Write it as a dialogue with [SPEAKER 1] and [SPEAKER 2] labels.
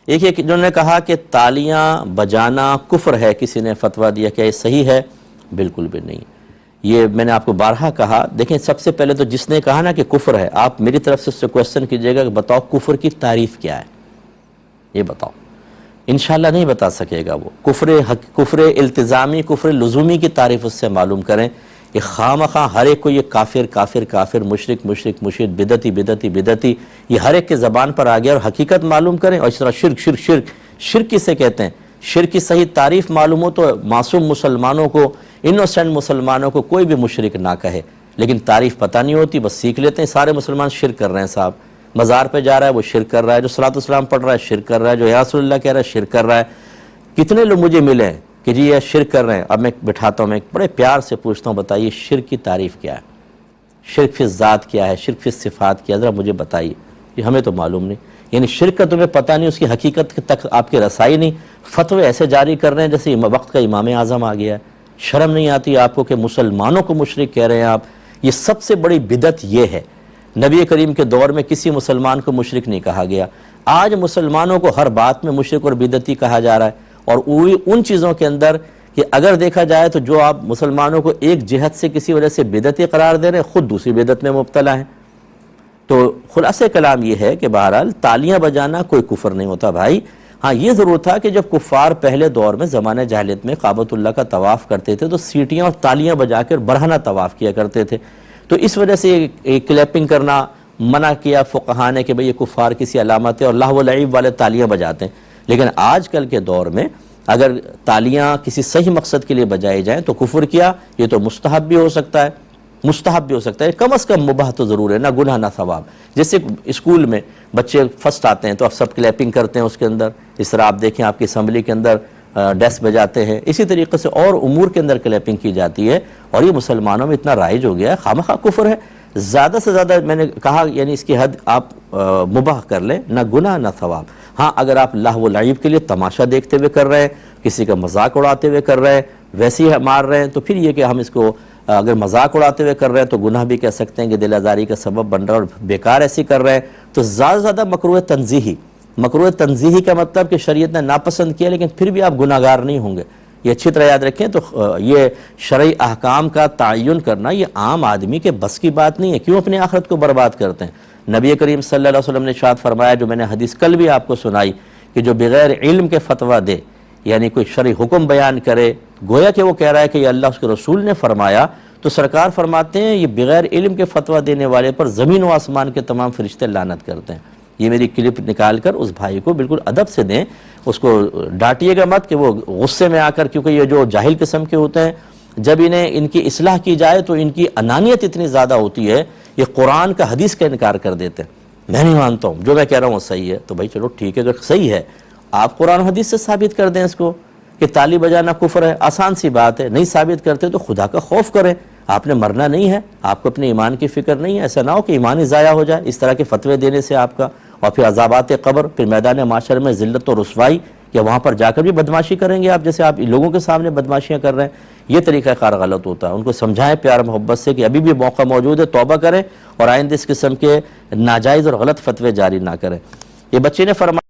[SPEAKER 1] ایک جنہوں نے کہا کہ تالیاں بجانا کفر ہے، کسی نے فتویٰ دیا، کیا یہ صحیح ہے؟ بالکل بھی نہیں۔ یہ میں نے آپ کو بارہا کہا، دیکھیں سب سے پہلے تو جس نے کہا نا کہ کفر ہے، آپ میری طرف سے اس سے کویسچن کیجئے گا کہ بتاؤ کفر کی تعریف کیا ہے، یہ بتاؤ۔ انشاءاللہ نہیں بتا سکے گا وہ۔ کفر التزامی، کفر لزومی کی تعریف اس سے معلوم کریں۔ یہ خواہ ہر ایک کو یہ کافر کافر کافر، مشرک مشرک مشرک، بدعتی بدعتی بدعتی، یہ ہر ایک کے زبان پر آ گیا، اور حقیقت معلوم کریں۔ اور اس طرح شرک شرک شرک، شرک کسے کہتے ہیں؟ شرک کی صحیح تعریف معلوم ہو تو معصوم مسلمانوں کو، انوسینٹ مسلمانوں کو کوئی بھی مشرک نہ کہے، لیکن تعریف پتہ نہیں ہوتی، بس سیکھ لیتے ہیں سارے مسلمان شرک کر رہے ہیں صاحب۔ مزار پہ جا رہا ہے وہ شرک کر رہا ہے، جو صلاۃ والسلام پڑھ رہا ہے شرک کر رہا ہے، جو یا رسول اللہ کہہ رہا ہے شرک کر رہا ہے۔ کتنے لوگ مجھے ملے ہیں کہ جی یہ شرک کر رہے ہیں، اب میں بٹھاتا ہوں، میں بڑے پیار سے پوچھتا ہوں بتائیے شرک کی تعریف کیا ہے؟ شرک فی الذات کیا ہے؟ شرک فی الصفات کیا ہے؟ ذرا مجھے بتائیے، یہ ہمیں تو معلوم نہیں۔ یعنی شرک کا تمہیں پتہ نہیں، اس کی حقیقت تک آپ کی رسائی نہیں، فتوے ایسے جاری کر رہے ہیں جیسے وقت کا امام اعظم آ گیا ہے۔ شرم نہیں آتی آپ کو کہ مسلمانوں کو مشرک کہہ رہے ہیں آپ؟ یہ سب سے بڑی بدعت یہ ہے۔ نبی کریم کے دور میں کسی مسلمان کو مشرک نہیں کہا گیا، آج مسلمانوں کو ہر بات میں مشرک اور بدعتی کہا جا رہا ہے، اور ان چیزوں کے اندر کہ اگر دیکھا جائے تو جو آپ مسلمانوں کو ایک جہت سے کسی وجہ سے بدعتی قرار دے رہے ہیں، خود دوسری بدعت میں مبتلا ہیں۔ تو خلاصہ کلام یہ ہے کہ بہرحال تالیاں بجانا کوئی کفر نہیں ہوتا بھائی۔ ہاں یہ ضرور تھا کہ جب کفار پہلے دور میں زمانہ جاہلیت میں کعبۃ اللہ کا طواف کرتے تھے تو سیٹیاں اور تالیاں بجا کر برہنہ طواف کیا کرتے تھے، تو اس وجہ سے کلیپنگ کرنا منع کیا فقہاء نے کہ بھئی یہ کفار کسی علامت ہے، اور لہو و لعب والے تالیاں بجاتے ہیں۔ لیکن آج کل کے دور میں اگر تالیاں کسی صحیح مقصد کے لیے بجائی جائیں تو کفر کیا، یہ تو مستحب بھی ہو سکتا ہے، مستحب بھی ہو سکتا ہے، کم از کم مباح تو ضرور ہے، نہ گناہ نہ ثواب۔ جیسے اسکول میں بچے فرسٹ آتے ہیں تو اب سب کلیپنگ کرتے ہیں اس کے اندر، اس طرح آپ دیکھیں آپ کی اسمبلی کے اندر ڈیسک بجاتے ہیں، اسی طریقے سے اور امور کے اندر کلیپنگ کی جاتی ہے، اور یہ مسلمانوں میں اتنا رائج ہو گیا ہے، خواہ کفر ہے۔ زیادہ سے زیادہ میں نے کہا یعنی اس کی حد آپ مباح کر لیں، نہ گناہ نہ ثواب۔ ہاں اگر آپ لہو و لعب کے لیے تماشا دیکھتے ہوئے کر رہے ہیں، کسی کا مذاق اڑاتے ہوئے کر رہے ہیں، ویسے ہی مار رہے ہیں، تو پھر یہ کہ ہم اس کو اگر مذاق اڑاتے ہوئے کر رہے ہیں تو گناہ بھی کہہ سکتے ہیں کہ دل آزاری کا سبب بن رہا ہے، اور بیکار ایسی کر رہے ہیں تو زیادہ سے زیادہ مکروہ تنزیہی۔ مکروہ تنزیہی کا مطلب کہ شریعت نے ناپسند کیا لیکن پھر بھی آپ گناہگار نہیں ہوں گے، یہ اچھی طرح یاد رکھیں۔ تو یہ شرعی احکام کا تعین کرنا یہ عام آدمی کے بس کی بات نہیں ہے، کیوں اپنی آخرت کو برباد کرتے ہیں؟ نبی کریم صلی اللہ علیہ وسلم نے ارشاد فرمایا، جو میں نے حدیث کل بھی آپ کو سنائی، کہ جو بغیر علم کے فتویٰ دے، یعنی کوئی شرعی حکم بیان کرے گویا کہ وہ کہہ رہا ہے کہ یہ اللہ اس کے رسول نے فرمایا، تو سرکار فرماتے ہیں یہ بغیر علم کے فتویٰ دینے والے پر زمین و آسمان کے تمام فرشتے لعنت کرتے ہیں۔ یہ میری کلپ نکال کر اس بھائی کو بالکل ادب سے دیں، اس کو ڈانٹیے گا مت کہ وہ غصے میں آ کر، کیونکہ یہ جو جاہل قسم کے ہوتے ہیں جب ان کی اصلاح کی جائے تو ان کی انانیت اتنی زیادہ ہوتی ہے، یہ قرآن کا حدیث کا انکار کر دیتے ہیں۔ میں نہیں مانتا ہوں، جو میں کہہ رہا ہوں وہ صحیح ہے، تو بھائی چلو ٹھیک ہے، اگر صحیح ہے آپ قرآن و حدیث سے ثابت کر دیں اس کو کہ تالی بجانا کفر ہے، آسان سی بات ہے۔ نہیں ثابت کرتے تو خدا کا خوف کریں، آپ نے مرنا نہیں ہے، آپ کو اپنے ایمان کی فکر نہیں ہے، ایسا نہ ہو کہ ایمان ہی ضائع ہو جائے اس طرح کے فتوے دینے سے آپ کا، اور پھر عذابات قبر، پھر میدان معاشر میں ذلت و رسوائی، یا وہاں پر جا کر بھی بدماشی کریں گے آپ، جیسے آپ لوگوں کے سامنے بدماشیاں کر رہے ہیں۔ یہ طریقہ کار غلط ہوتا ہے، ان کو سمجھائیں پیار محبت سے کہ ابھی بھی موقع موجود ہے، توبہ کریں اور آئندہ اس قسم کے ناجائز اور غلط فتوے جاری نہ کریں۔ یہ بچے نے فرمایا